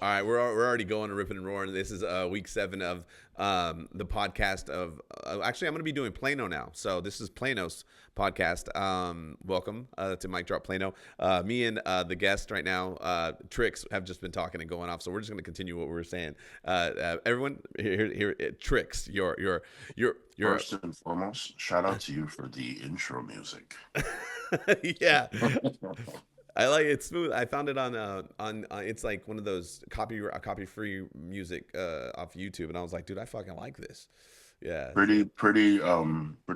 All right, we're already going to ripping and roaring. This is week 7 of the podcast of. Actually, I'm going to be doing Plano now. So this is Plano's podcast. Welcome to Mic Drop Plano. Me and the guest right now, Trixx, have just been talking and going off. So we're just going to continue what we were saying. Everyone, here, Trixx, your First and foremost, shout out to you for the intro music. yeah. I like it smooth. I found it on it's like one of those copy free music off YouTube, and I was like, dude, I fucking like this. Yeah. So. Pretty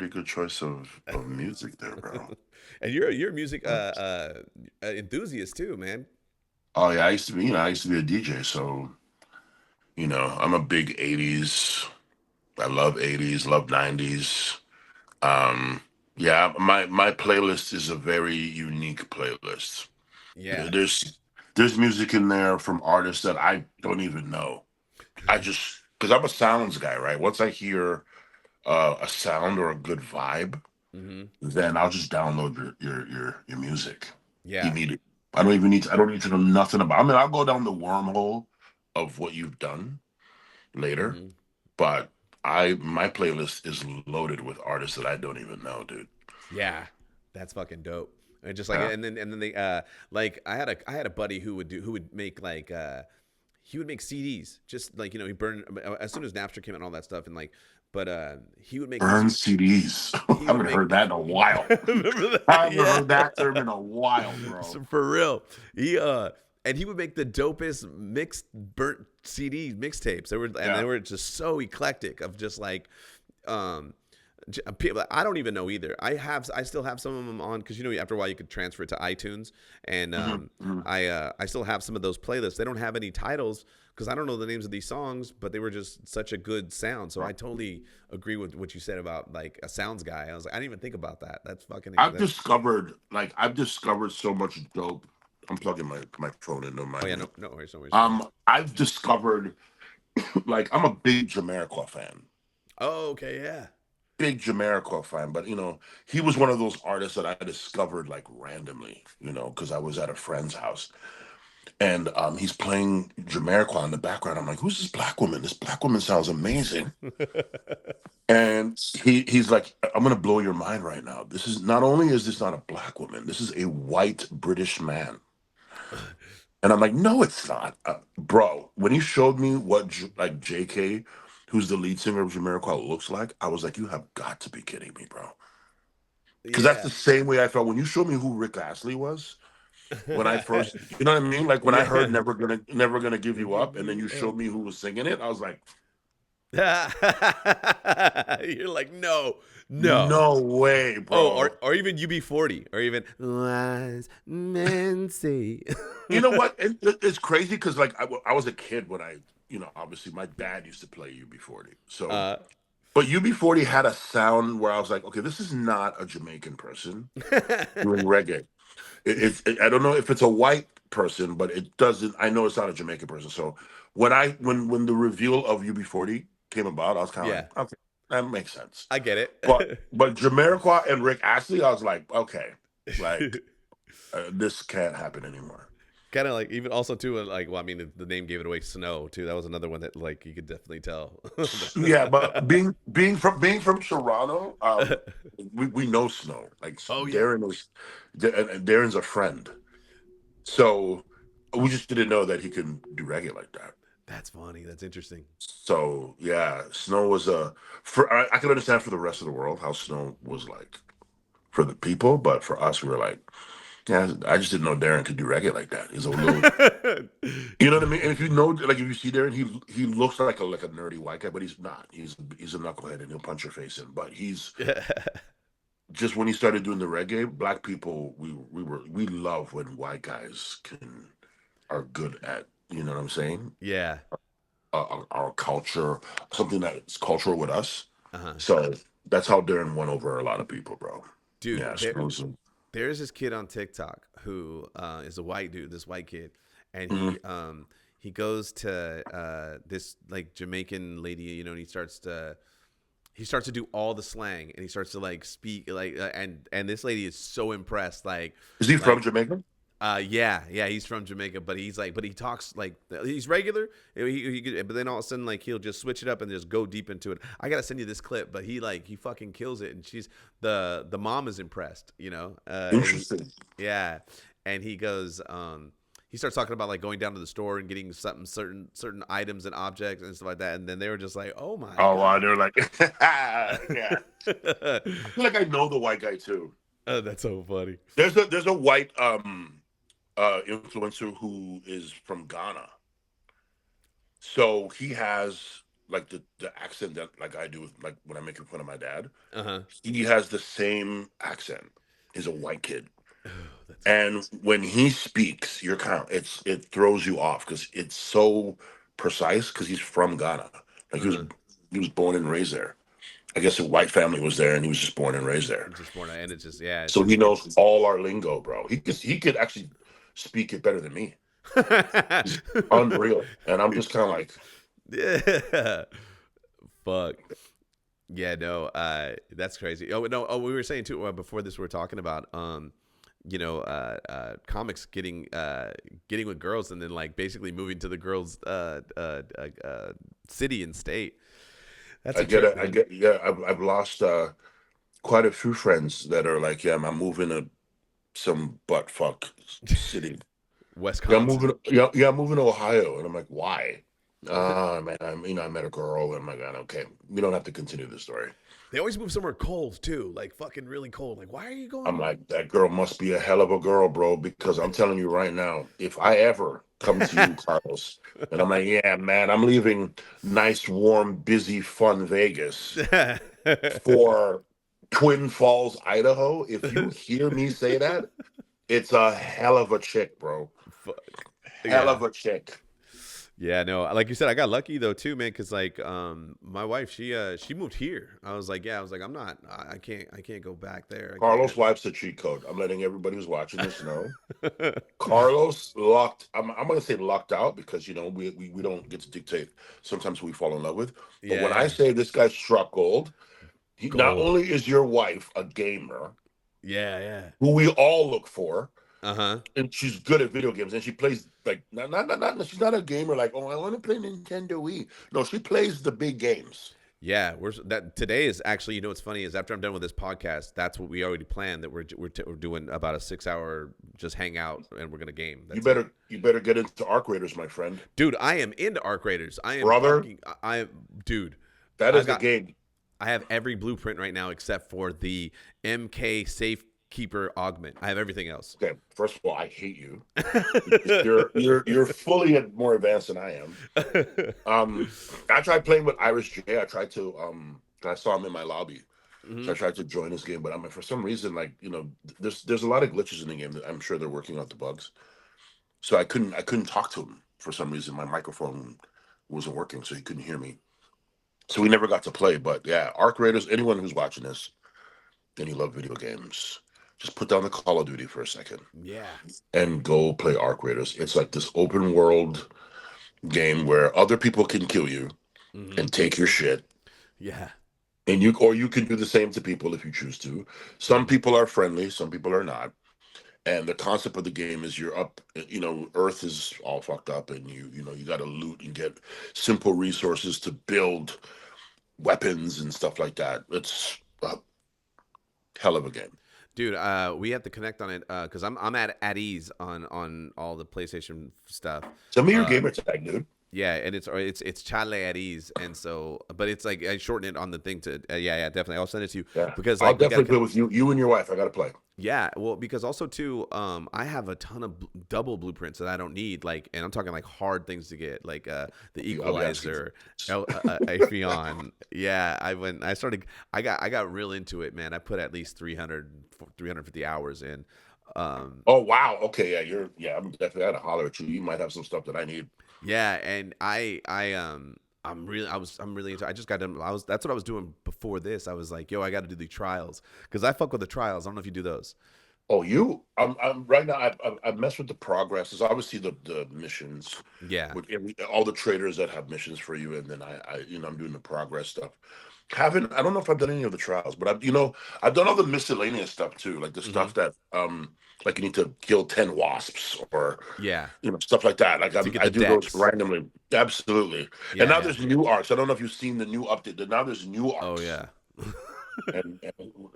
good choice of music there, bro. And you're a music enthusiast too, man. Oh yeah, I used to be a DJ, so I'm a big '80s. I love '80s, love '90s. Um, yeah, my playlist is a very unique playlist. Yeah. There's music in there from artists that I don't even know. I just because I'm a sounds guy, right? Once I hear a sound or a good vibe, Hmm. then I'll just download your music Yeah. immediately. I don't need to know nothing about. I mean, I'll go down the wormhole of what you've done later, Hmm. but my playlist is loaded with artists that I don't even know, dude. Yeah. That's fucking dope. And just like Yeah. and then they like I had a buddy who would make like he would make CDs, just like he burned as soon as Napster came out and all that stuff, and like but he would make these Burn CDs. I he would haven't heard make that in a while. remember I that? haven't Yeah. heard that term in a while, bro. So for real. He and he would make the dopest mixed burnt CDs mixtapes. They Yeah. were just so eclectic of just like um people I don't even know either. I still have some of them on because after a while you could transfer it to iTunes, and Mhm, mhm. I still have some of those playlists. They don't have any titles because I don't know the names of these songs, but they were just such a good sound. So I totally agree with what you said about like a sounds guy. I was like, I didn't even think about that. That's fucking that's I've discovered so much dope. I'm plugging my phone in, don't oh mind yeah, me. no worries, no worries. Go ahead. I've discovered like I'm a big Jamiroquai fan. Oh, okay, yeah. Big Jamiroquai fan, but he was one of those artists that I discovered like randomly, because I was at a friend's house and he's playing Jamiroquai in the background. I'm like, who's this black woman? This black woman sounds amazing. And he's like, I'm gonna blow your mind right now. This is not only is this not a black woman, this is a white British man. And I'm like, no, it's not, bro. When he showed me what like J.K., who's the lead singer of Jamiroquai, looks like, I was like, you have got to be kidding me, bro. Because that's Yeah. the same way I felt when you showed me who Rick Astley was. When I first, you know what I mean? Like when I heard Yeah. "Never Gonna Give They You give Up," and then you you up. showed me who was singing it, I was like, You're like, no, no. no way, Oh, bro. or even UB40, or even wise men say. You know what? It's crazy because like I was a kid when obviously my dad used to play UB40. So, uh, but UB40 had a sound where I was like, okay, this is not a Jamaican person doing reggae. I don't know if it's a white person, but it doesn't. I know it's not a Jamaican person. So when the reveal of UB40 came about, I was kind of yeah, like, okay, that makes sense. I get But it. but Jamiroquai and Rick Astley, I was like, okay, like this can't happen anymore. Kind of like even also too like well I mean the name gave it away, Snow too. That was another one that like you could definitely tell. Yeah, but being from Toronto, we know Snow. Like Oh yeah, Darren was, and Darren's a friend, so we just didn't know that he can do reggae like that. that's funny. That's interesting. So yeah, Snow was I can understand for the rest of the world how Snow was like for the people, but for us, we were like, yeah, I just didn't know Darren could do reggae like that. He's a little, you know what I mean? And if you know, like if you see Darren, he looks like a nerdy white guy, but he's not. He's a knucklehead and he'll punch your face in. But he's just when he started doing the reggae, black people, we love when white guys are good at, you know what I'm saying? Yeah. Our culture, something that's cultural with us. Uh-huh. So that's how Darren won over a lot of people, bro. Dude, Yeah, Snow's. there's this kid on TikTok who is a white dude, this white kid, and Mhm. he goes to this like Jamaican lady, and he starts to do all the slang, and he starts to like speak like and this lady is so impressed, Is he from like Jamaica? Yeah, he's from Jamaica, but he's like, but he talks like he's regular. But then all of a sudden, like he'll just switch it up and just go deep into it. I gotta send you this clip, but he fucking kills it, and she's the mom is impressed, and Interesting. yeah, and he goes, he starts talking about like going down to the store and getting something certain items and objects and stuff like that, and then they were just like, oh my Oh, wow, god, they're like, yeah. I feel like I know the white guy too. oh, that's so funny. There's a white influencer who is from Ghana. So he has like the accent that like I do with like when I'm making fun of my dad. Uh huh. He has the same accent. He's a white kid. Oh, that's funny. And when he speaks, it throws you off because it's so precise because he's from Ghana. Like Uh huh. he was born and raised there. I guess a white family was there and he was just born and raised there. Just more, and it's just yeah, it's So he just knows all our lingo, bro. He could actually speak it better than me. It's unreal. And I'm just kind of like, yeah. Fuck. Yeah, no, that's crazy. Oh no, we were saying too before this. We were talking about comics getting with girls and then like basically moving to the girls' city and state. That's I a get trip, it. I man. get, yeah, I've lost quite a few friends that are like, yeah, I'm moving to some butt fuck city. Yeah, Wisconsin. I'm moving to Ohio. And I'm like, why? Man, I met a girl. And I'm like, okay, we don't have to continue the story. They always move somewhere cold too, like fucking really cold. Like, why are you I'm going? like, that girl must be a hell of a girl, bro. Because I'm telling you right now, if I ever come to you, Carlos, and I'm like, yeah, man, I'm leaving nice, warm, busy, fun Vegas for Twin Falls, Idaho. If you hear me say that, it's a hell of a chick, bro. Hell Yeah. of a chick. Yeah, no, like you said, I got lucky though too, man. Cause like, my wife, she moved here. I was like, I can't go back there. I Carlos can't. wipes the cheat code. I'm letting everybody who's watching this know. Carlos lucked. I'm going to say lucked out because we don't get to dictate. Sometimes we fall in love with. But when I Yeah, say this guy struck gold, he not gold. only is your wife a gamer, Yeah, yeah. who we all look for, Uh huh. and she's good at video games, and she plays like not she's not a gamer like, oh, I want to play Nintendo Wii. No, she plays the big games. Yeah, that today is actually, what's funny is after I'm done with this podcast, that's what we already planned that we're doing about a 6 hour just hang out and we're gonna game. You That's it, better get into Arc Raiders, my friend, dude. I am into Arc Raiders. I am brother. fucking. I am, dude. That I is the got. game. I have every blueprint right now except for the MK Safekeeper augment. I have everything else. Okay, first of all, I hate you. You're fully more advanced than I am. I tried playing with Irish J. I saw him in my lobby, so I Hmm. tried to join this game, but I mean, for some reason, like there's a lot of glitches in the game that I'm sure they're working out the bugs. So I couldn't talk to him for some reason. My microphone wasn't working, so he couldn't hear me. So we never got to play. But yeah, Arc Raiders. Anyone who's watching this and you love video games, just put down the Call of Duty for a second Yeah. and go play Arc Raiders. It's like this open world game where other people can kill you Hmm. and take your shit. Yeah. And you can do the same to people if you choose to. Some people are friendly, some people are not. And the concept of the game is you're up, Earth is all fucked up, and you got to loot and get simple resources to build weapons and stuff like that. It's a hell of a game. Dude, we have to connect on it because I'm at ease on all the PlayStation stuff. Send me your Uh, gamer tag, dude. yeah, and it's Chale at ease, and so but it's like I shorten it on the thing to yeah, definitely. I'll send it to you Yeah, because I'll like we got definitely to play with you. You and your wife. I got to play. yeah, well, because also too, I have a ton of double blueprints that I don't need, like, and I'm talking like hard things to get, like the I'll be asking equalizer, for Aphelion. Yeah, I got real into it, man. I put at least 350 hours in. Um, Oh wow. Okay. Yeah. I'm definitely out to holler at you. You might have some stuff that I need. yeah, and I'm really into. I just got done. That's what I was doing before this. I was like, yo, I got to do the trials because I fuck with the trials. I don't know if you do those. Oh, I'm right now. I mess with the progress. There's obviously the missions Yeah. with all the traders that have missions for you, and then I'm doing the progress stuff. Haven't I don't know if I've done any of the trials, but I've done all the miscellaneous stuff too, like the Hmm. stuff that like you need to kill 10 wasps or Yeah, stuff like that. Like to get I the do those decks. randomly. Absolutely. And Yeah, now yeah. there's new arcs. I don't know if you've seen the new update. Now there's new Oh arcs, yeah. and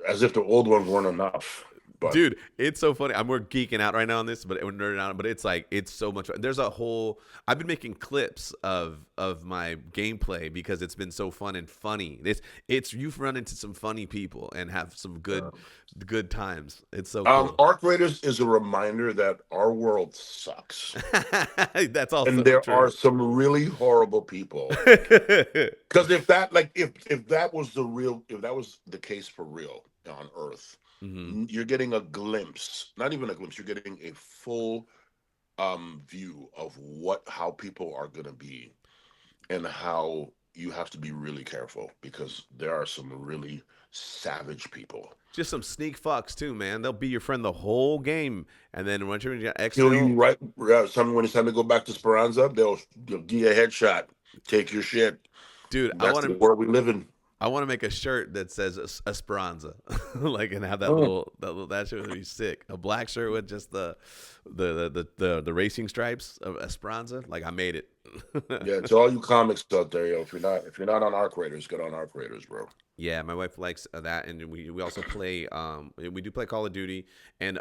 as if the old ones weren't enough. But Dude, it's so funny. We're geeking out right now on this, but we're nerding out. But it's like it's so much fun. There's a whole. I've been making clips of my gameplay because it's been so fun and funny. It's you've run into some funny people and have some good times. It's so cool. Arc Raiders is a reminder that our world sucks, That's also and there are true. some really horrible people. Because if that was the case for real on Earth, Hmm. you're getting a glimpse, not even a glimpse, you're getting a full view of how people are gonna be and how you have to be really careful because there are some really savage people. Just some sneak fucks too, man. They'll be your friend the whole game, and then once you're in Kill exfil, you right some when it's time to go back to Speranza, they'll give you a headshot, take your shit. dude, That's the world we live in. I want to make a shirt that says Esperanza, like, and have that Mm. that shit would be sick. A black shirt with just the racing stripes of Esperanza. Like, I made it. Yeah, to all you comics out there, yo, if you're not on Arc Raiders, get on Arc Raiders, bro. Yeah, my wife likes that, and we also play. We do play Call of Duty, and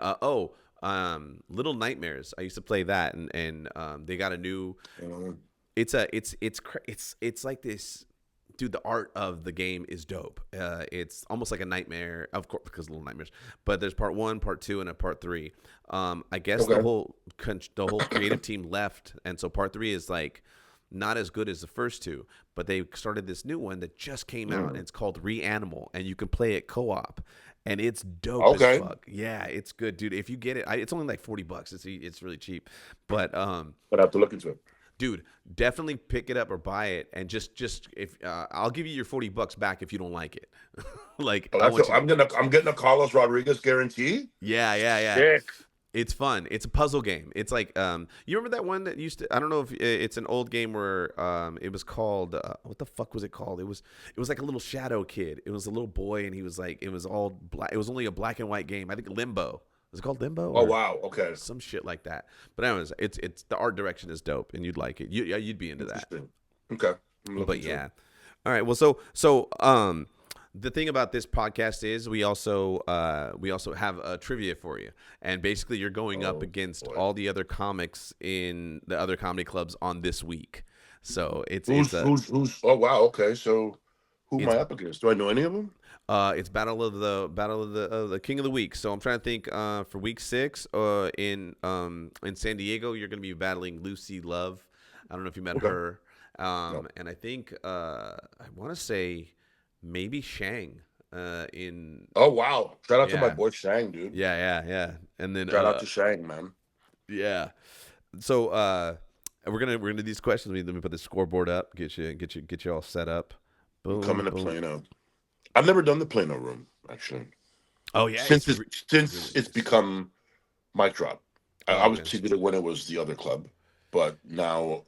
Little Nightmares. I used to play that, and they got a new. Mhm. It's like this. Dude, the art of the game is dope. It's almost like a nightmare, of course, because Little Nightmares. But there's part one, part two, and a part three. I guess the Okay. whole creative team left, and so part three is like not as good as the first two. But they started this new one that just came out, and Mm. it's called Reanimal, and you can play it co-op, and it's dope as Okay. fuck. Yeah, it's good, dude. If you get it, it's only like $40. It's really cheap, but But I have to look into it. dude, definitely pick it up or buy it, and just if I'll give you your $40 back if you don't like it. Like, Oh, I want you to. I'm getting a Carlos Rodriguez guarantee. Yeah, yeah, yeah. Sick. It's fun. It's a puzzle game. It's like you remember that one that used to. I don't know if it's an old game where it was called what the fuck was it called? It was like a little shadow kid. It was a little boy, and he was like, it was all black. It was only a black and white game. I think Limbo. Was it called Limbo Oh or wow. Okay. some shit like that? But anyways, it's the art direction is dope, and you'd like it. You'd be into that. Interesting. Okay. I'm looking But to it. yeah. All right. Well, so the thing about this podcast is we also have a trivia for you, and basically you're going up Oh against boy. all the other comics in the other comedy clubs on this week. So Who's? Oh wow. Okay. So who am it's I up against? Do I know any of them? it's battle of the king of the week. So I'm trying to think for week 6 in San Diego you're going to be battling Lucy Love. I don't know if you met Okay. her. No. And I think I want to say maybe Shang in Oh wow. Shout out to my yeah. boy Shang, dude. Yeah. And then Shout out to Shang, man. yeah. So we're gonna do these questions. Let me put the scoreboard up, get you all set up. I'm Boom, coming to boom. Plano. I've never done the Plano room actually. Oh yeah, Since it's it's since really it's nice. become Mic Drop. I Oh okay. obviously did it when it was the other club, but now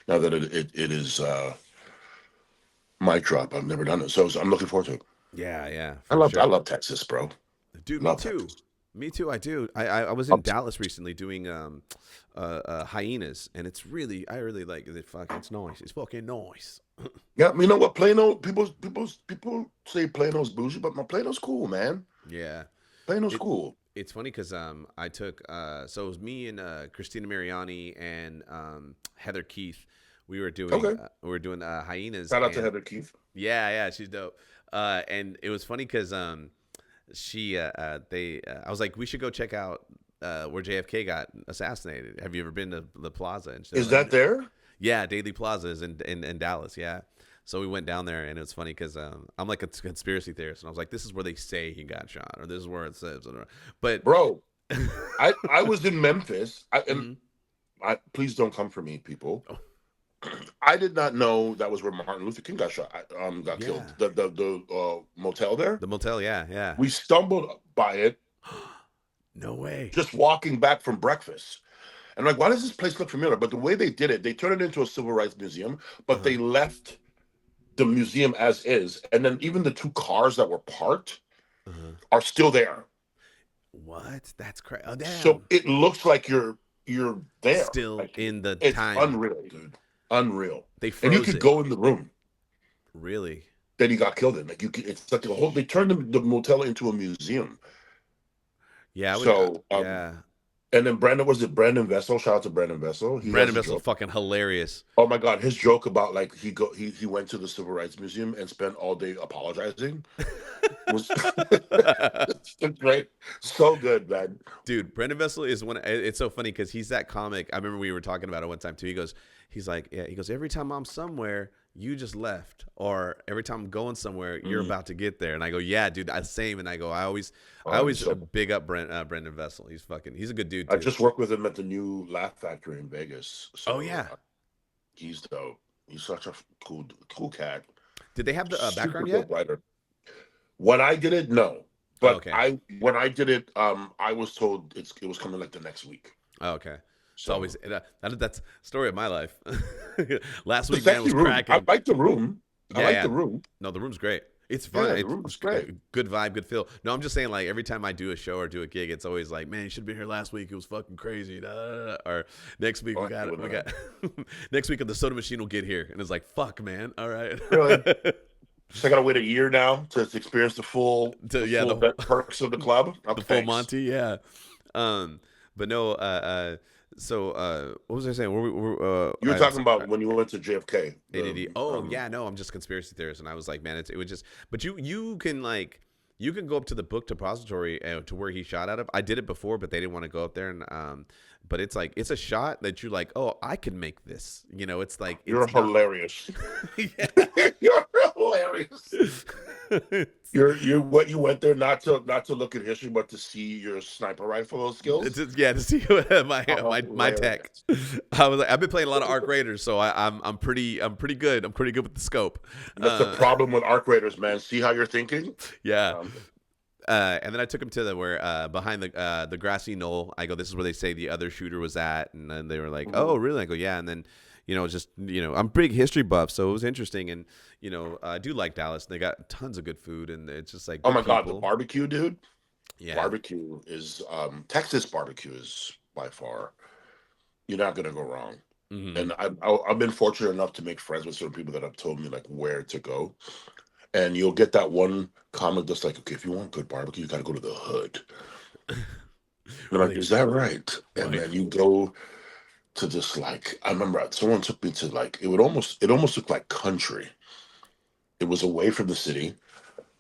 that it is Mic Drop, I've never done it, so I'm looking forward to it. Yeah, I for love I sure. love Texas, bro. Dude, me Love too. Texas. Me too. I do. I was in Um, Dallas recently doing hyenas, and I really like it. Fuck, it's nice. It's fucking nice. Yeah, you know what? People say Plano's bougie, but my Plano's cool, man. Yeah. Plano's It cool. it's funny because I took so it was me and Christina Mariani and Heather Keith. Okay. We were doing hyenas, Shout out to and Heather Keith. yeah, she's dope. And it was funny because she they I was like, we should go check out where JFK got assassinated. Have you ever been to the plaza? And she's Is like, that there? yeah, Daily Plaza is in Dallas. Yeah. So we went down there, and it was funny because I'm like a conspiracy theorist, and I was like, this is where they say he got shot, or this is where it says, but Bro, I was in Memphis. And mhm. please don't come for me, people. Oh, I did not know that was where Martin Luther King got shot. Got killed. yeah, The motel there. the motel, yeah. We stumbled by it No way. just walking back from breakfast. And like, why does this place look familiar? But the way they did it, they turned it into a civil rights museum, but Uh-huh. they left the museum as is, and then even the 2 cars that were parked Uh-huh. are still there. What? That's crazy. Oh, So damn. it looks like you're there. Still Like in the it's time. unreal, dude. Unreal. They And you froze could it. go in the room Really? that he got killed in. Like it's like a whole. They turned the motel into a museum. Yeah, I would. So Yeah. and then Brandon Vessel. Shout out to Brandon Vessel. He Brandon has a Vessel, joke. fucking hilarious. Oh my god, his joke about like he went to the Civil Rights Museum and spent all day apologizing was it's great. So good, man. Dude, Brandon Vessel is one. It's so funny because he's that comic. I remember we were talking about it one time too. He's like, yeah. He goes, every time I'm somewhere, you just left, or every time I'm going somewhere, you're about to get there. And I go, yeah, dude, I same. And I go, I always big up Brandon Vessel. He's a good dude I too. just worked with him at the new Laugh Factory in Vegas. So Oh yeah. He's dope. He's such a cool cat. Did they have the background yet? Writer. When I did it, no. But okay. When I did it, I was told it was coming like the next week. Oh, okay. So it's always that's the story of my life. Last week, man, was room. cracking. I like the room. The room. No, the room's great. It's fun. Yeah, the room's great. Good vibe, good feel. No, I'm just saying, like, every time I do a show or do a gig, it's always like, man, you should have been here last week. It was fucking crazy. Da, da, da. Or next week we got next week the soda machine will get here, and it's like, fuck, man. All right. Really? So I gotta wait a year now to experience the full perks of the club. The full Monty, yeah. But no, so what was I saying? You were talking about when you went to JFK. Yeah, no, I'm just conspiracy theorist, and I was like, man, it would just. But you can go up to the book depository to where he shot out of. I did it before, but they didn't want to go up there, and but it's like it's a shot that you're like, oh, I can make this. You know, it's like you're hilarious. You're hilarious. You're what you went there not to look at history, but to see your sniper rifle skills. To see my tech. I was like, I've been playing a lot of Arc Raiders, so I'm pretty good. I'm pretty good with the scope. That's the problem with Arc Raiders, man. See how you're thinking? Yeah. And then I took him to where behind the grassy knoll. I go, this is where they say the other shooter was at, and then they were like, oh, really? I go, yeah. And then, I'm big history buff, so it was interesting, and I do like Dallas. And they got tons of good food, and it's just like, oh my god, the barbecue, dude. Yeah, barbecue is Texas barbecue is by far. You're not gonna go wrong. Mm-hmm. And I've been fortunate enough to make friends with certain people that have told me like where to go. And you'll get that one comment that's like, okay, if you want good barbecue, you got to go to the hood. And I'm like, is that right? And then you go to this, like, I remember someone took me to like, it almost looked like country. It was away from the city.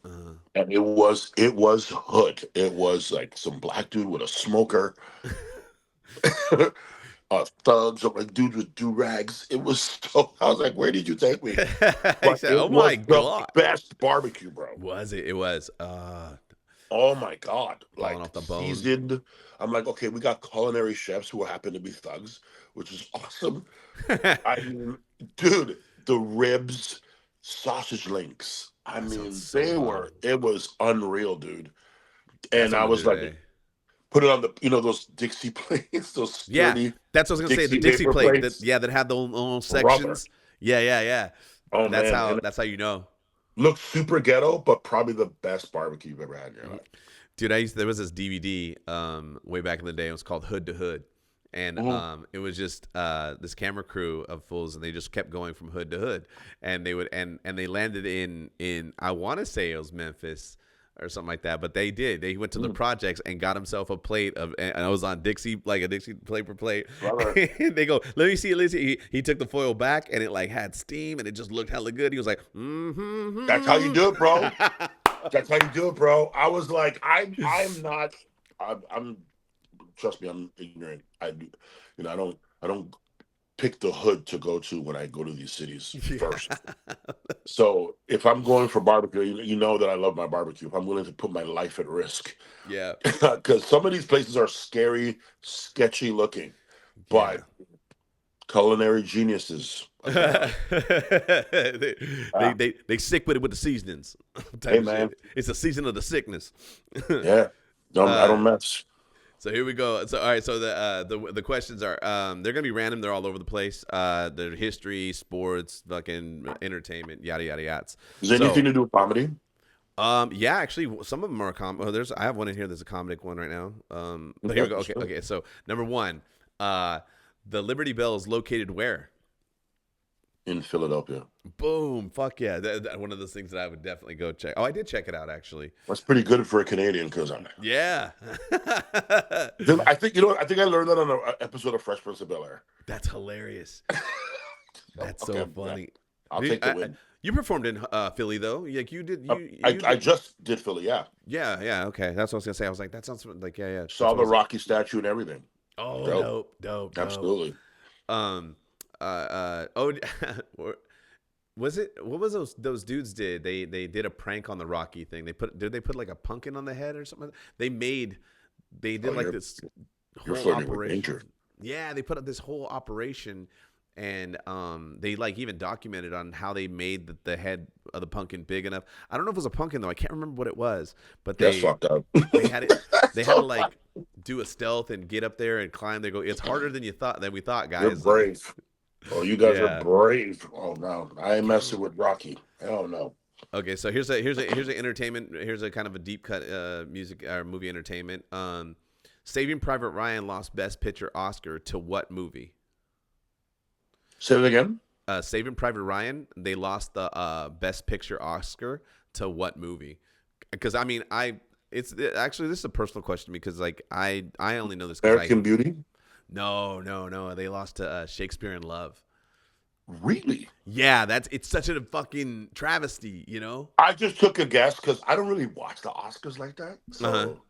And it was hood. It was like some black dude with a smoker. Thugs, like dudes with do-rags. It was so. I was like, "Where did you take me?" He said, "Oh my god, best barbecue, bro!" Was it? It was. Oh my god, like off the bone. Seasoned. I'm like, okay, we got culinary chefs who happen to be thugs, which is awesome. I mean, dude, the ribs, sausage links. I mean, they were. It was unreal, dude. And I was like. Put it on the, those Dixie plates, those sturdy. Yeah, that's what I was gonna say. The Dixie plate, that had the own sections. Rubber. Yeah. Oh that's man, that's how you know. Looks super ghetto, but probably the best barbecue you've ever had in your life. Dude, there was this DVD way back in the day. It was called Hood to Hood, and it was just this camera crew of fools, and they just kept going from hood to hood, and they would and they landed in I want to say it was Memphis or something like that, but they did. They went to the projects and got himself a plate of, and I was on Dixie, like a Dixie plate for plate. And they go, let me see. He took the foil back, and it like had steam, and it just looked hella good. He was like, That's how you do it, bro. That's how you do it, bro. I was like, I'm trust me, I'm ignorant. I don't pick the hood to go to when I go to these cities first. So if I'm going for barbecue, you know that I love my barbecue. I'm willing to put my life at risk. Yeah. Because some of these places are scary, sketchy looking, but culinary geniuses. they sick with it with the seasonings. Hey man, it's a season of the sickness. Yeah. I don't mess. So here we go. So all right. So the questions are they're gonna be random. They're all over the place. They're history, sports, fucking entertainment, yada yada yada. Is there So anything to do with comedy? yeah, actually, some of them are I have one in here. There's a comedic one right now. But here we Okay, go. Okay, sure. okay. So number one, the Liberty Bell is located where? In Philadelphia. Boom. Fuck yeah. One of those things that I would definitely go check. Oh, I did check it out actually. That's pretty good for a Canadian, because Yeah. I think I think I learned that on an episode of Fresh Prince of Bel-Air. That's hilarious. That's Okay, so funny. I'll take the win. You performed in Philly though. Like you did. I just did Philly. Yeah. Yeah. Okay. That's what I was gonna say. I was like, that sounds like yeah. Saw the Rocky statue and everything. Oh, dope. Absolutely. Oh, was it? What was those dudes did? They did a prank on the Rocky thing. Did they put like a pumpkin on the head or something? They did like this whole operation. Yeah, they put up this whole operation, and they like even documented on how they made the head of the pumpkin big enough. I don't know if it was a pumpkin though. I can't remember what it was, but That's fucked up. they had it. They had to like do a stealth and get up there and climb. They go. It's harder than we thought, guys. You're brave. Oh, you guys are brave. Oh no, I ain't messing with Rocky. Hell no. Okay, so here's an entertainment. Here's a kind of a deep cut music or movie entertainment. Saving Private Ryan lost Best Picture Oscar to what movie? Say it again. Saving Private Ryan, they lost the Best Picture Oscar to what movie? Because I mean, it's actually this is a personal question because like I only know this. American Beauty. No. They lost to Shakespeare in Love. Really? Yeah, it's such a fucking travesty, you know? I just took a guess because I don't really watch the Oscars like that. So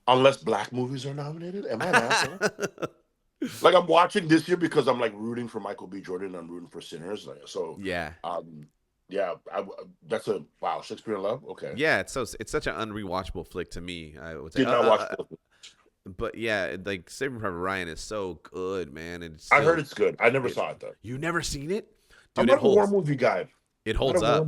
unless black movies are nominated, am I an asshole? Like I'm watching this year because I'm like rooting for Michael B. Jordan. I'm rooting for Sinners. So yeah. That's Shakespeare in Love. Okay. Yeah, it's such an unrewatchable flick to me. I would say. Did not watch it. But yeah, like Saving Private Ryan is so good, man. I heard it's good. I never saw it though. You never seen it? Dude, I'm not a war movie guy. It holds up.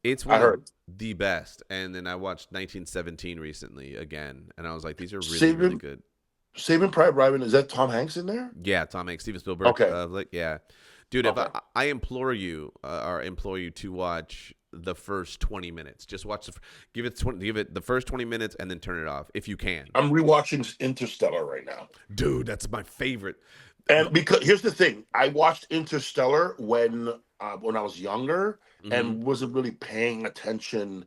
It's one of the best. And then I watched 1917 recently again, and I was like, these are really good. Saving Private Ryan, is that Tom Hanks in there? Yeah, Tom Hanks, Steven Spielberg. Okay. Yeah. Dude, if I implore you to watch the first 20 minutes. Just watch give it the first 20 minutes and then turn it off if you can. I'm rewatching Interstellar right now. Dude, that's my favorite. And because here's the thing, I watched Interstellar when I was younger and wasn't really paying attention.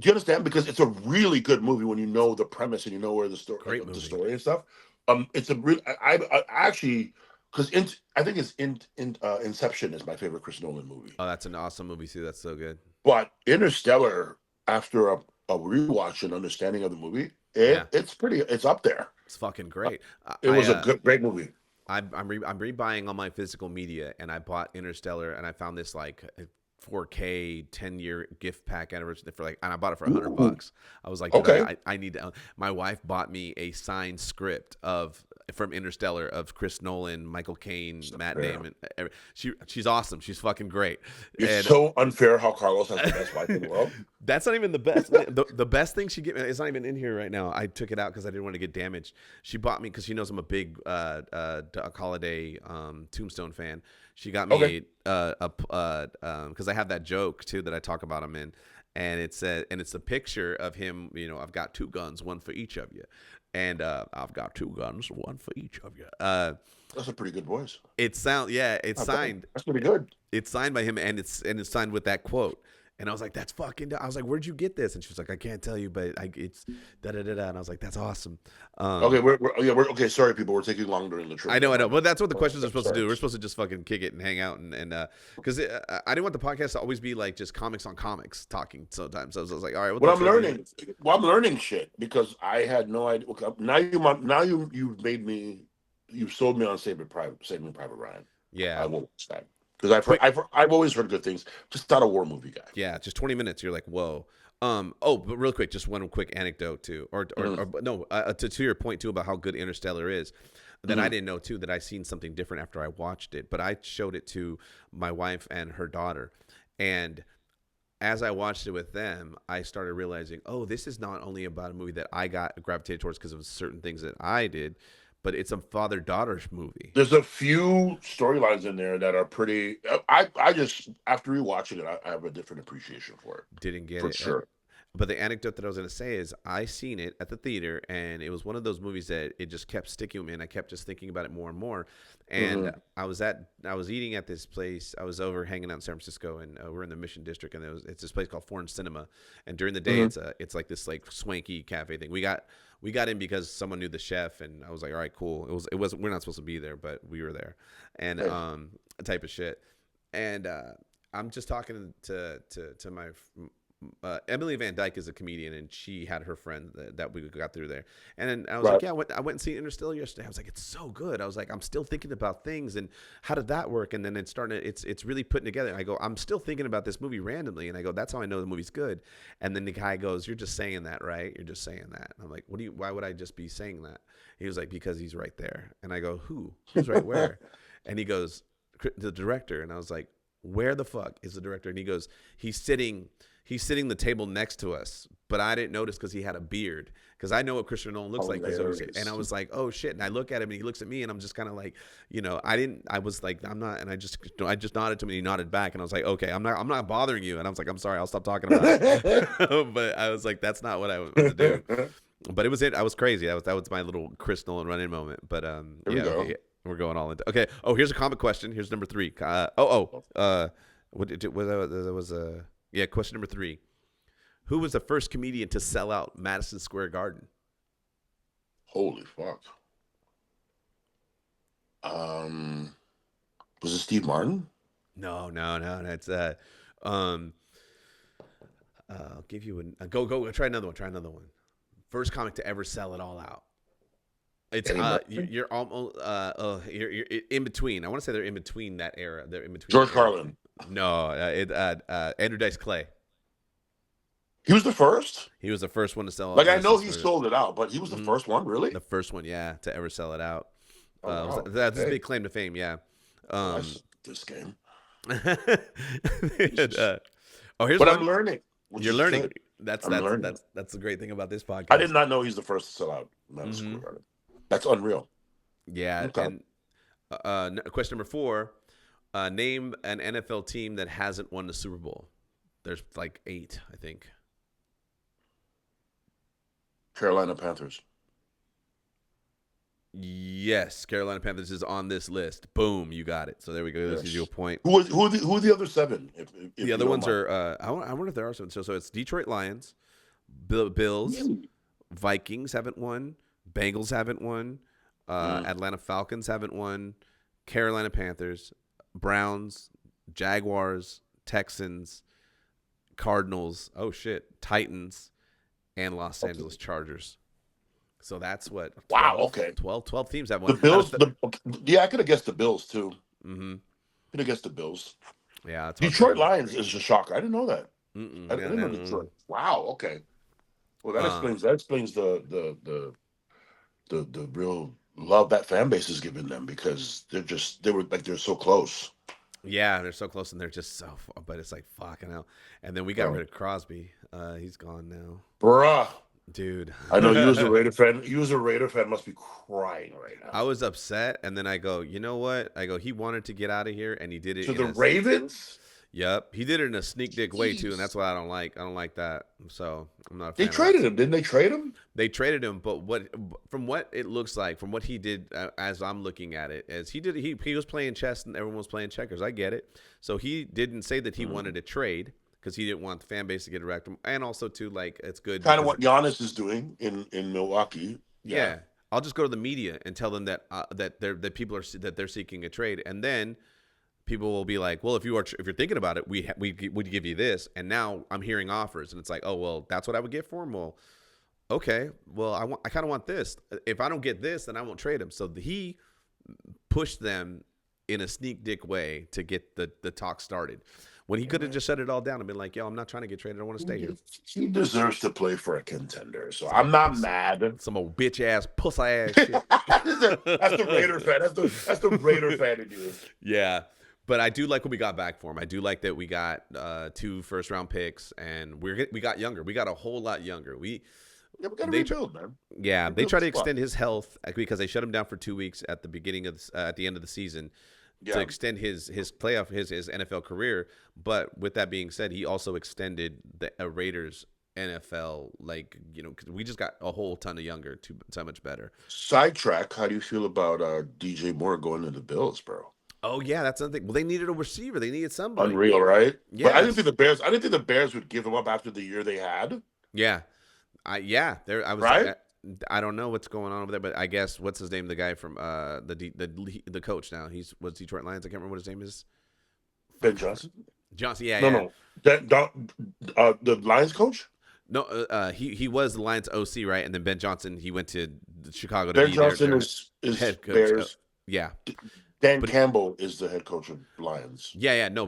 Do you understand? Because it's a really good movie when you know the premise and you know where the story, the story and stuff. It's a real. I actually. Because I think Inception is my favorite Chris Noland movie. Oh, that's an awesome movie too. That's so good. But after a rewatch and understanding of the movie, it's up there. It's fucking great. It was a great movie. I'm rebuying all my physical media, and I bought Interstellar, and I found this like 4K 10-year gift pack anniversary and I bought it for $100. I was like, okay, I need to. My wife bought me a signed script from Interstellar of Chris Noland, Michael Caine, Matt Damon. She's awesome. She's fucking great. It's so unfair how Carlos has the best wife in the world. That's not even the best. The best thing she gave me, it's not even in here right now. I took it out because I didn't want to get damaged. She bought me because she knows I'm a big Doc Holliday Tombstone fan. She got me because I have that joke too that I talk about him in, and it's a picture of him. You know, I've got two guns, one for each of you, and I've got two guns, one for each of you. That's a pretty good voice. It's signed. That's pretty good. It's signed by him, and it's signed with that quote. And I was like, that's fucking. I was like, where'd you get this? And she was like, I can't tell you, but it's da da da da. And I was like, that's awesome. Okay, we're okay. Sorry, people, we're taking long during the trip. I know. Well, that's what the questions are supposed to do. We're supposed to just fucking kick it and hang out and because I didn't want the podcast to always be like just comics on comics talking sometimes. So I was like, all right. I'm learning shit because I had no idea. Okay, now you've sold me on Saving Private Ryan. Yeah, I won't watch that. Because I've always heard good things. Just not a war movie guy. Yeah, just 20 minutes. You're like, whoa. But real quick, just one quick anecdote too, to your point too about how good Interstellar is. That I didn't know too that I seen something different after I watched it, but I showed it to my wife and her daughter, and as I watched it with them, I started realizing, oh, this is not only about a movie that I got gravitated towards because of certain things that I did, but it's a father-daughter movie. There's a few storylines in there that are pretty. I just after rewatching it, I have a different appreciation for it. Didn't get For it. sure. But the anecdote that I was going to say is I seen it at the theater, and it was one of those movies that it just kept sticking with me, and I kept just thinking about it more and more. And I was eating at this place. I was over hanging out in San Francisco, and we're in the Mission District, and it's this place called Foreign Cinema. And during the day, it's like this like swanky cafe thing. We got in because someone knew the chef, and I was like, all right, cool. It wasn't we're not supposed to be there, but we were there, and type of shit. And I'm just talking to my. Emily Van Dyke is a comedian, and she had her friend that we got through there. And then I was like, yeah, I went and seen Interstellar yesterday. I was like, it's so good. I was like, I'm still thinking about things and how did that work? And then it's really putting together. And I go, I'm still thinking about this movie randomly. And I go, that's how I know the movie's good. And then the guy goes, you're just saying that, right? You're just saying that. And I'm like, why would I just be saying that? He was like, because he's right there. And I go, who's right where? And he goes, the director. And I was like, where the fuck is the director? And he goes, he's sitting the table next to us, but I didn't notice because he had a beard. Because I know what Chris Noland looks like. And I was like, oh shit. And I look at him, and he looks at me, and I'm just kind of like, I was like, I'm not. And I just nodded to him, and he nodded back, and I was like, okay, I'm not bothering you. And I was like, I'm sorry, I'll stop talking about it. But I was like, that's not what I was going to do. But it was it. I was crazy. That was my little Chris Nolan run-in moment. But yeah, okay, we're going all into. Okay. Oh, here's a comic question. Here's number 3. Yeah, question number 3. Who was the first comedian to sell out Madison Square Garden? Holy fuck. Was it Steve Martin? No. That's I'll give you go. Try another one. First comic to ever sell it all out. It's you're almost you're in between. I want to say they're in between that era. They're in between. George Carlin. No, Andrew Dice Clay. He was the first? He was the first one to sell it. Like, I know he sold it out, but he was the first one, really? The first one, yeah, to ever sell it out. Wow. That's a big claim to fame, yeah. This game. Here's but one. I'm learning. You're learning. Good. That's the great thing about this podcast. I did not know he's the first to sell out Madison Square Garden. That's unreal. Yeah. Okay. And question number 4. Name an NFL team that hasn't won the Super Bowl. There's like 8, I think. Carolina Panthers. Yes, Carolina Panthers is on this list. Boom, you got it. So there we go. This gives you a point. Who are the other 7? If the other ones are. I wonder if there are 7. So it's Detroit Lions, Bills, Vikings haven't won, Bengals haven't won, Atlanta Falcons haven't won, Carolina Panthers, Browns, Jaguars, Texans, Cardinals. Oh shit, Titans, and Los Angeles Chargers. So that's what. 12, wow. Okay. 12 teams have won. The Bills. I could have guessed the Bills too. Mm-hmm. Could have guessed the Bills. Yeah. Detroit Lions is a shocker. I didn't know that. I didn't know Detroit. Wow. Okay. Well, that explains the real love that fan base is giving them, because they're so close. Yeah, they're so close, and they're just so. But it's like fucking hell. And then we got rid of Crosby. He's gone now. Bruh. Dude, I know you as a Raider fan. You as a Raider fan must be crying right now. I was upset, and then I go, you know what? I go, he wanted to get out of here, and he did it to the Ravens. Yep, he did it in a sneak dig way too, and that's what I don't like. I don't like that. So I'm not. They traded him, didn't they? Trade him? They traded him, but from what it looks like, from what he did, as I'm looking at it, as he was playing chess and everyone was playing checkers. I get it. So he didn't say that he wanted to trade, because he didn't want the fan base to get erect, and also too, like, it's good. Kind of what Giannis is doing in Milwaukee. Yeah. I'll just go to the media and tell them that people are that they're seeking a trade, and then people will be like, well, if you're thinking about it, we would give you this, and now I'm hearing offers, and it's like, oh well, that's what I would get for him. Well, okay, well I kind of want this. If I don't get this, then I won't trade him. So he pushed them in a sneak dick way to get the talk started, when he could have just shut it all down and been like, yo, I'm not trying to get traded. I want to stay here. He deserves to play for a contender, so I'm not mad. Some old bitch ass, pussy ass shit. That's the Raider fan. That's the Raider fan in you. Yeah. But I do like what we got back for him. I do like that we got 2 first-round picks, and we got younger. We got a whole lot younger. Yeah, we got to They rebuild, man. Yeah, they Rebuild try the to squad. extend his health because they shut him down for 2 weeks at the beginning of at the end of the season to Yeah. extend his playoff his NFL career. But with that being said, he also extended the Raiders NFL, like, you know, 'cause we just got a whole ton of younger, so much better. Sidetrack. How do you feel about DJ Moore going to the Bills, bro? Oh yeah, that's something. Well, they needed a receiver. They needed somebody. Unreal, right? But I didn't think Yes. the Bears. I didn't think the Bears would give him up after the year they had. Yeah. Yeah. There. I was. Right? I don't know what's going on over there, but I guess what's his name? The guy from the coach now. He's what's Detroit Lions. I can't remember what his name is. Ben Johnson. Johnson. Yeah. No, Yeah. no. The Lions coach. No. He was the Lions OC, right? And then Ben Johnson. He went to Chicago to Ben be Johnson their is head coach. Bears. Yeah. Dan But Campbell is the head coach of Lions. yeah. No.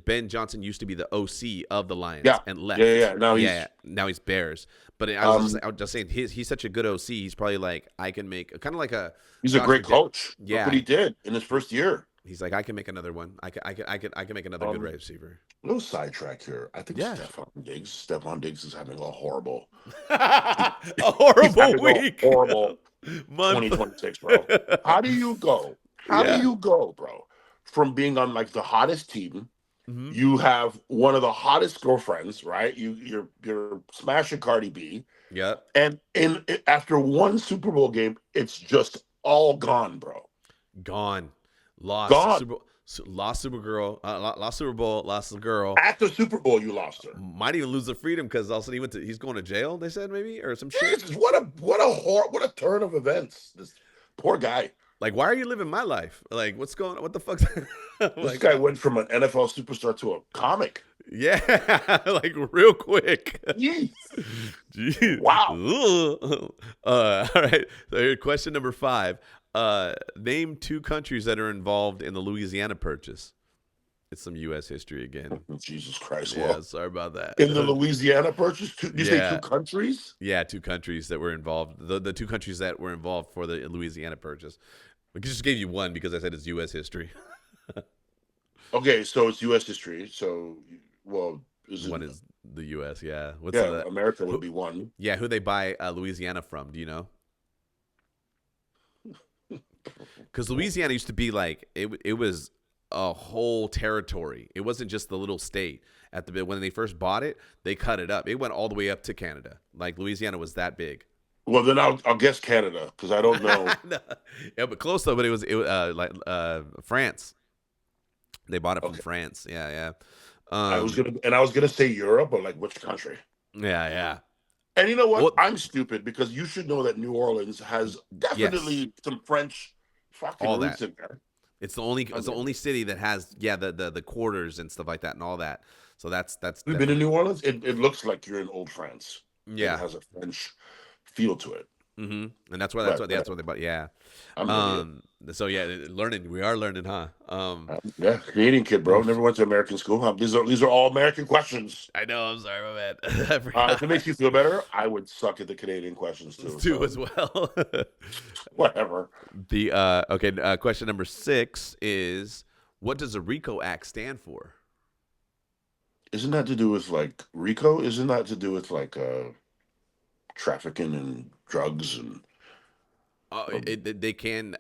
Ben Johnson used to be the OC of the Lions Yeah. and left. Yeah. Now he's Bears. But I was just saying he's such a good OC. He's probably like, I can make kind of like a. He's a Josh great McDaniels. coach. Yeah. Look what he did in his first year. He's like, I can make another one. I can make another good receiver. No sidetrack here. I think Yeah. Stephon Diggs is having a horrible, A he's horrible having week. a horrible Month. 2026, bro. How do you go? Bro? From being on like the hottest team, Mhm. you have one of the hottest girlfriends, right? You're smashing Cardi B, Yep. and after one Super Bowl game, it's just all gone, bro. Gone. Lost. Gone. Lost Supergirl. Lost Super Bowl. Lost the girl. At the Super Bowl, you lost her. Might even lose the freedom because all of a sudden he's going to jail. They said maybe or some shit. Jesus, what a turn of events. This poor guy. Like, why are you living my life? Like, what's going on? What the fuck's This guy went from an NFL superstar to a comic. Yeah, like real quick. Jeez. Jeez. Wow. All right. So here, question number 5. Name 2 countries that are involved in the Louisiana Purchase. It's some U.S. history again. Jesus Christ. Yeah, Well, sorry about that. in the Louisiana Purchase, did you say Yeah. 2 countries? Yeah, 2 countries that were involved. The 2 countries that were involved for the Louisiana Purchase. I just gave you one because I said it's U.S. history. Okay, so it's U.S. history. So, well, One is the U.S. Yeah. What's yeah, the America would be one. Yeah, who they buy Louisiana from? Do you know? Because Louisiana used to be like it was a whole territory. It wasn't just the little state. When they first bought it, they cut it up. It went all the way up to Canada. Like Louisiana was that big. Well, then I'll guess Canada because I don't know. No. Yeah, but close though. But it was like France. They bought it from Okay. France. Yeah. I was gonna say Europe, but like which country? Yeah. And you know what? Well- I'm stupid because you should know that New Orleans has definitely some French fucking All roots that. in there. It's the only city that has the quarters and stuff like that and all that. So that's You've been in New Orleans? It looks like you're in old France. yeah. It has a French feel to it. Mm-hmm. And that's why Right, that's what they bought. Yeah. I'm an idiot. So yeah, we are learning, huh? Yeah, Canadian kid, bro. Never went to American school. These are all American questions. I know. I'm sorry, my bad. I forgot. If it makes you feel better, I would suck at the Canadian questions too. Too so as well. whatever. Okay. Question number 6 is, what does the RICO Act stand for? Isn't that to do with like RICO? Isn't that to do with like trafficking and drugs and? They can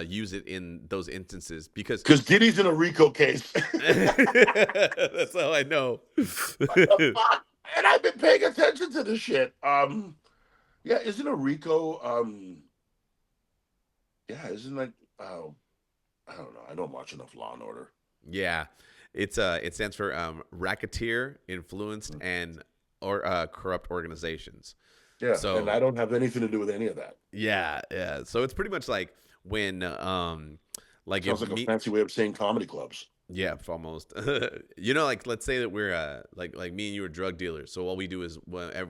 use it in those instances because Diddy's in a RICO case. that's how I know. What the fuck? And I've been paying attention to this shit. Yeah, isn't a RICO? Yeah, isn't like I don't know. I don't watch enough Law and Order. Yeah, it stands for racketeer, influenced, and or corrupt organizations. Yeah, So- and I don't have anything to do with any of that. Yeah. So it's pretty much like when like Sounds if like me, a fancy way of saying comedy clubs. yeah, almost. Like let's say that we're like me and you are drug dealers. So all we do is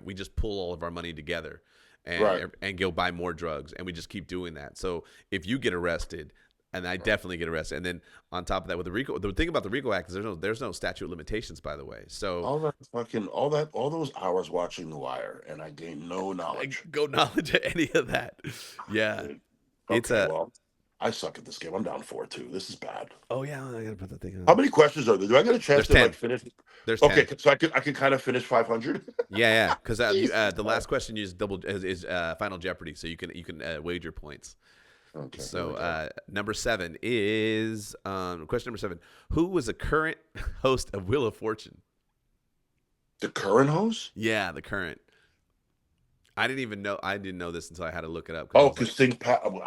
we just pull all of our money together and Right. and go buy more drugs, and we just keep doing that. So if you get arrested, and I definitely get arrested, and then on top of that with the RICO, the thing about the RICO Act is there's no statute of limitations, by the way. So All those hours watching The Wire, and I gained no knowledge. go knowledge of any of that. Yeah. It's Okay, a well, I suck at this game. I'm down 4-2. This is bad. Oh yeah, I gotta put that thing on. How many questions are there? Do I get a chance There's to 10. like finish? There's Okay, 10. so I can kind of finish 500. Yeah, because the last question is Final Jeopardy, so you can wager points. Okay. So number 7 is question number 7. Who was a current host of Wheel of Fortune? The current host? Yeah, the current. I didn't know this until I had to look it up. Oh, because I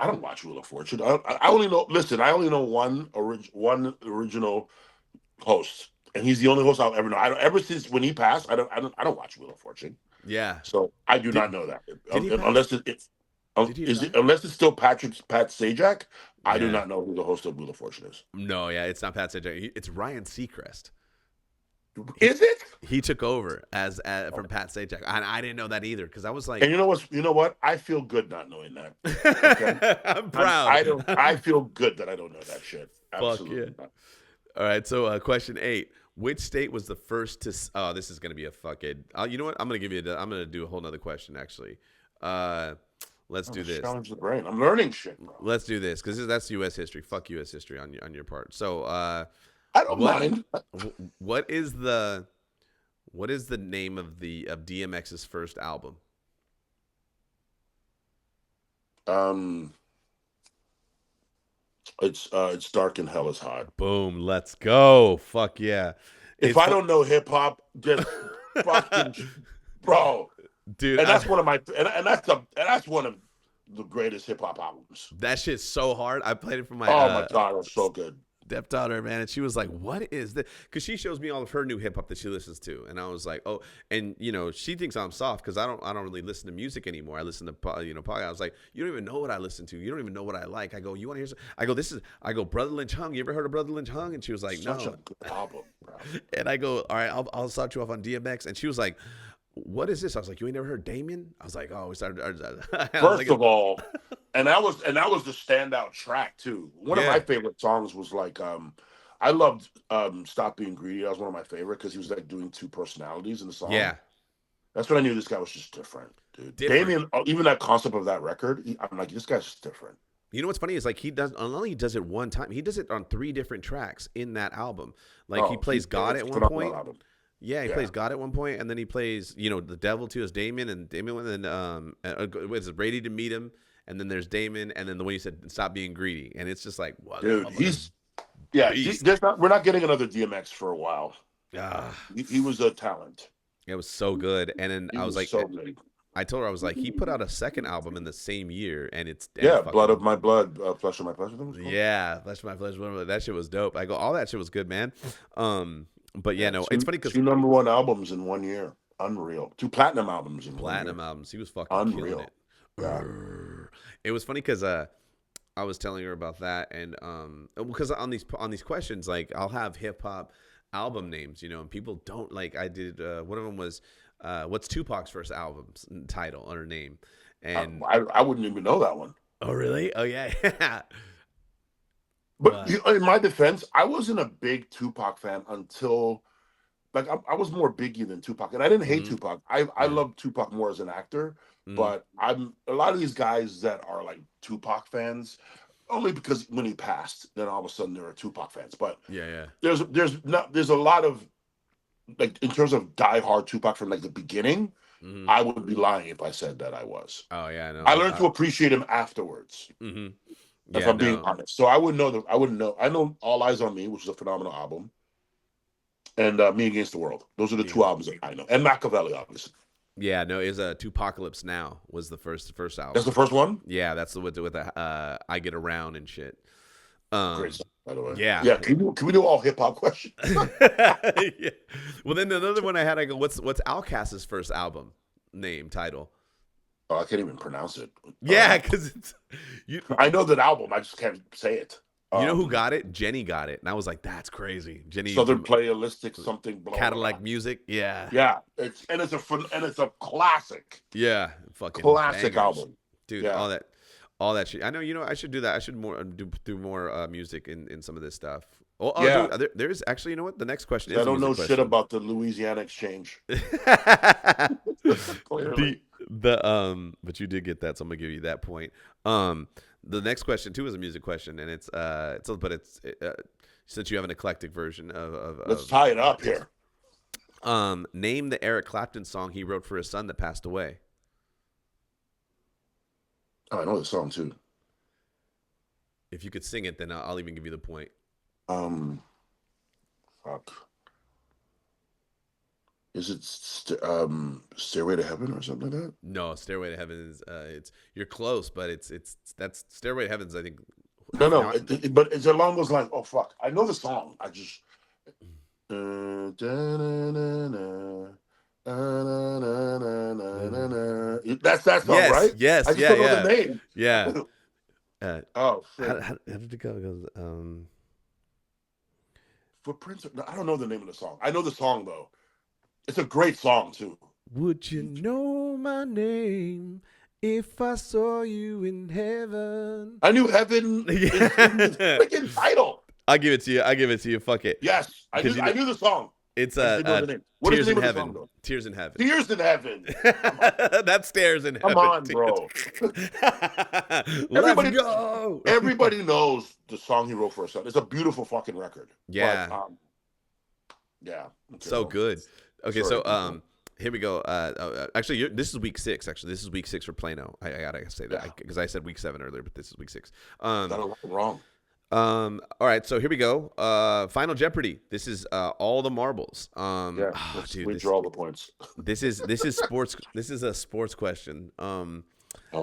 don't watch Wheel of Fortune. I only know. Listen, I only know one original host, and he's the only host I'll ever know. Ever since when he passed, I don't watch Wheel of Fortune. Yeah. So I do not know that. Did he Unless it's still Pat Sajak, I do Yeah. not know who the host of Wheel of Fortune is. No, yeah, it's not Pat Sajak. It's Ryan Seacrest. Is it? He took over as from Pat Sajak, and I didn't know that either because I was like, And you know what? I feel good not knowing that. Okay? I'm proud. I feel good that I don't know that shit. Absolutely Fuck yeah. not. All right, so question 8: which state was the first to? Oh, this is gonna be a fucking. You know what? I'm gonna do a whole nother question actually. Let's do this. Challenge the brain. I'm learning shit, bro. Let's do this because that's U.S. history. Fuck U.S. history on your part. So I don't mind. What is the name of DMX's first album? It's Dark and Hell is Hot. Boom, let's go. Fuck yeah. If I don't know hip hop, just fucking bro. Dude, and that's one of my and that's one of the greatest hip hop albums. That shit's so hard. I played it for my my god, it was so good. Stepdaughter, man, and she was like, "What is this?" Because she shows me all of her new hip hop that she listens to, and I was like, "Oh," and she thinks I'm soft because I don't really listen to music anymore. I listen to podcast. I was like, "You don't even know what I listen to. You don't even know what I like." I go, "You want to hear?" I go, Brother Lynch Hung. You ever heard of Brother Lynch Hung? And she was like, Such "No." a good album, bro. And I go, "All right, I'll start you off on DMX," and she was like, "What is this?" I was like, "You ain't never heard Damien?" I was like, "Oh, we started." First of all, and that was the standout track too. One of my favorite songs was like I loved Stop Being Greedy. That was one of my favorite because he was like doing two personalities in the song. Yeah. That's when I knew this guy was just different, dude. Damien, even that concept of that record, I'm like, this guy's just different. You know what's funny is like not only does it one time, he does it on 3 different tracks in that album. Like he plays God at one point. Yeah, he plays God at one point, and then he plays, the Devil too as Damien, and then it's Ready to Meet Him, and then there's Damon, and then the way you said Stop Being Greedy, and it's just like, what? Dude, we're not getting another DMX for a while. He was a talent. It was so good, and then I was like, so good. I told her, I was like, he put out a second album in the same year, and it's Blood of My Blood, Flesh of My Flesh. Yeah, Flesh of My Flesh. That shit was dope. I go, all that shit was good, man. But yeah, no, it's funny because 2 number 1 albums in 1 year, unreal. 2 platinum albums in 1 year. Albums. He was fucking unreal. Killing it. Yeah. It was funny because I was telling her about that, and because on these questions, like I'll have hip hop album names, and people don't like. I did one of them was what's Tupac's first album's title or name, and I wouldn't even know that one. Oh really? Oh yeah. But in my defense, I wasn't a big Tupac fan until, like, I was more Biggie than Tupac, and I didn't hate Tupac. I love Tupac more as an actor, but I'm a lot of these guys that are like Tupac fans only because when he passed, then all of a sudden there are Tupac fans. But there's a lot of, like, in terms of diehard Tupac from like the beginning. I would be lying if I said that I was. Oh yeah, no. I learned to appreciate him afterwards. If I'm being honest. So I wouldn't know. I know All Eyes on Me, which is a phenomenal album, and Me Against the World. Those are the 2 albums that I know. And Machiavelli, obviously. Yeah, no, is Tupacalypse Now was the first album. That's the first one? Yeah, that's the with the I Get Around and shit. Great song, by the way. Yeah. Yeah, can we do all hip hop questions? Yeah. Well, then another one I had, I go, what's Outkast's first album name, title? Oh, I can't even pronounce it. Yeah, because I know that album. I just can't say it. You know who got it? Jenny got it, and I was like, "That's crazy." Jenny, Southern Playalistic something. Cadillac Music. Yeah. Yeah, it's a classic. Yeah, fucking classic bangers. album, dude. Yeah. All that shit. I know. I should do that. I should do more music in some of this stuff. Oh, yeah. Dude, there's actually, you know what? The next question is. I don't know shit about the Louisiana Exchange. But you did get that, so I'm gonna give you that point. The next question too is a music question, and since you have an eclectic version Let's tie it up artists. here. Name the Eric Clapton song he wrote for his son that passed away. Oh, I know the song too. If you could sing it, then I'll even give you the point. Fuck. Is it Stairway to Heaven or something like that? No, Stairway to Heaven is you're close, but that's Stairway to Heaven's I think. No, but it's along those lines. Oh fuck, I know the song. I just. That's that song, yes, right? Yes, I just yeah, don't know yeah, the name. yeah. Oh shit. How did it go? It goes, Footprints? No, I don't know the name of the song. I know the song though. It's a great song too. Would you know my name if I saw you in heaven? I knew Heaven is in the freaking title. I'll give it to you. Fuck it. Yes, I knew the song. It's What Tears is the in name Heaven. of the song, Tears in Heaven. Tears in Heaven. That's Stairs in Heaven. Come on, bro. Everybody knows the song he wrote for his son. It's a beautiful fucking record. Yeah. But, yeah. Okay, so good. Okay, sorry, so here we go. Actually, this is week 6. Actually, this is week 6 for Plano. I gotta say that because I said week 7 earlier, but this is week 6. Got it wrong. All right, so here we go. Final Jeopardy. This is all the marbles. We draw the points. This is sports. This is a sports question. Oh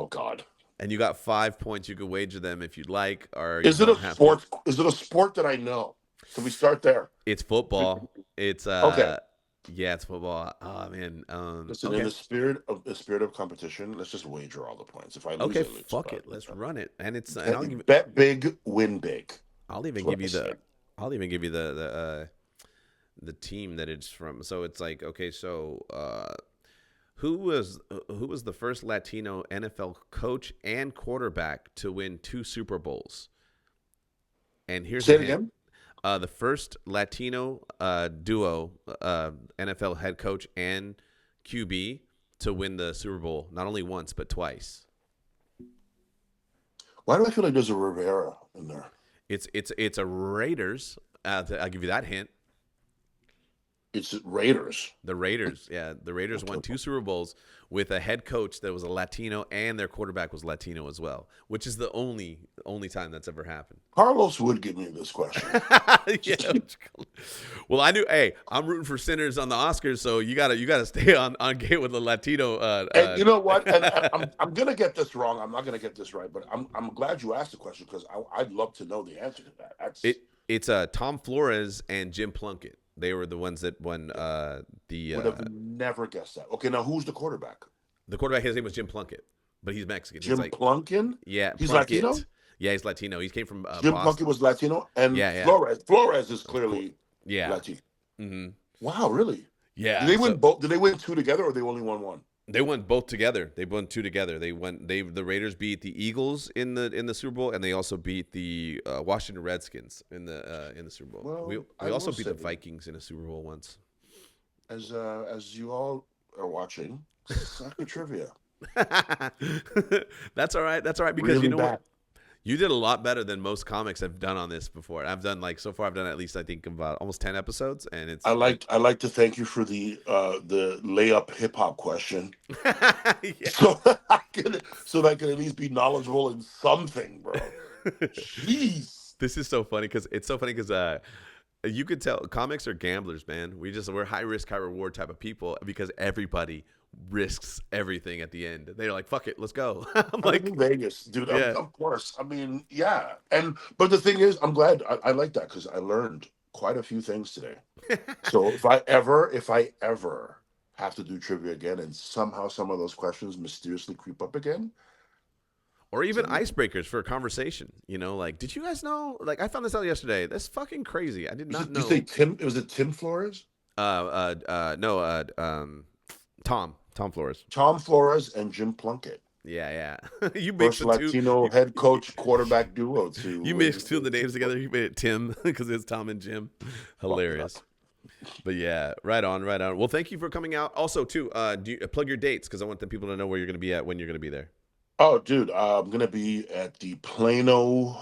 God. And you got 5 points. You can wager them if you'd like, or is it a sport? Is it a sport that I know? Can we start there? It's football. It's okay. Yeah, it's football. Oh man. Listen, in the spirit of competition, let's just wager all the points. If I lose, okay, fuck it. Let's run it. And it's bet big, win big. I'll even give you the team that it's from. So it's like, okay, so who was the first Latino NFL coach and quarterback to win 2 Super Bowls? And here's Say it again. The first Latino duo, NFL head coach and QB to win the Super Bowl, not only once but twice. Why do I feel like there's a Rivera in there? It's a Raiders. I'll give you that hint. It's Raiders. The Raiders, yeah. The Raiders won 2 Super Bowls with a head coach that was a Latino and their quarterback was Latino as well, which is the only time that's ever happened. Carlos would give me this question. Yeah. Well, I knew. Hey, I'm rooting for Sinners on the Oscars, so you gotta stay on game with the Latino. And you know what? And I'm gonna get this wrong. I'm not gonna get this right, but I'm glad you asked the question because I'd love to know the answer to that. It's Tom Flores and Jim Plunkett. They were the ones that won the. Would have never guessed that. Okay, now who's the quarterback? The quarterback, his name was Jim Plunkett, but he's Mexican. Jim Plunkett? Yeah, he's Plunkett. Latino. Yeah, he's Latino. He came from Jim Boston. Plunkett was Latino, and Flores is clearly Latino. Mm-hmm. Wow, really? Yeah. Did they win both? Did they win 2 together, or they only won 1? They won both together. They won 2 together. The Raiders beat the Eagles in the Super Bowl, and they also beat the Washington Redskins in the Super Bowl. Well, we also beat the Vikings in a Super Bowl once. As you all are watching, soccer trivia. That's all right. That's all right because really you know what? You did a lot better than most comics have done on this before. I've done so far I've done at least I think about almost 10 episodes, and it's. I like to thank you for the layup hip hop question. Yeah. So that I can at least be knowledgeable in something, bro. Jeez. This is so funny because you could tell comics are gamblers, man. We're high risk, high reward type of people because everybody risks everything at the end. They're like, fuck it, let's go. I'm like in Vegas, dude. Yeah. Of course. I mean, yeah. But the thing is, I'm glad I like that because I learned quite a few things today. So if I ever have to do trivia again and somehow some of those questions mysteriously creep up again. Or even icebreakers for a conversation, like, did you guys know? Like, I found this out yesterday. That's fucking crazy. I did not know. Did you say Tim? Was it Tim Flores? No. Tom Flores. Tom Flores and Jim Plunkett. Yeah. You mixed the Latino head coach quarterback duo too. You mixed 2 of the names together. You made it Tim because it's Tom and Jim. Hilarious. But yeah, right on. Well, thank you for coming out. Also, too, do you plug your dates because I want the people to know where you're going to be at when you're going to be there. Oh, dude, I'm gonna be at the Plano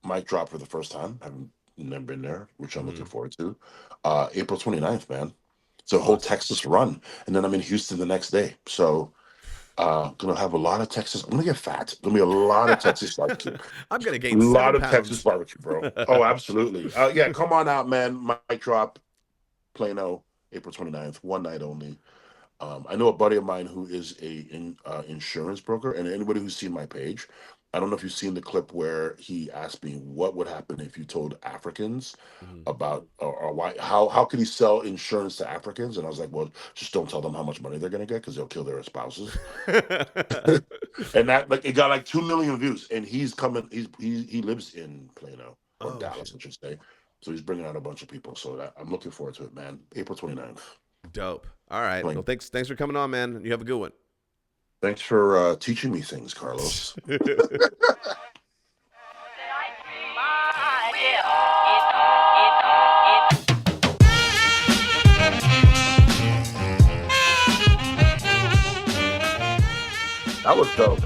Mic Drop for the first time. I've never been there, which I'm looking Hmm. forward to. April 29th, man. It's a whole Awesome. Texas run, and then I'm in Houston the next day. So gonna have a lot of Texas. I'm gonna get fat. Gonna be a lot of Texas barbecue. I'm gonna A gain lot seven of Texas pounds. barbecue, bro. Oh, absolutely. Yeah, come on out, man. Mic Drop, Plano, April 29th, one night only. I know a buddy of mine who is insurance broker, and anybody who's seen my page, I don't know if you've seen the clip where he asked me what would happen if you told Africans Mhm. about or why how could he sell insurance to Africans, and I was like, well, just don't tell them how much money they're gonna get because they'll kill their spouses. And that like it got like 2 million views, and he's coming. He lives in Plano or Oh Dallas, shit. I should say. So he's bringing out a bunch of people. So I'm looking forward to it, man. April 29th. Dope. All right. Well, thanks for coming on, man. You have a good one. Thanks for teaching me things, Carlos. That was dope.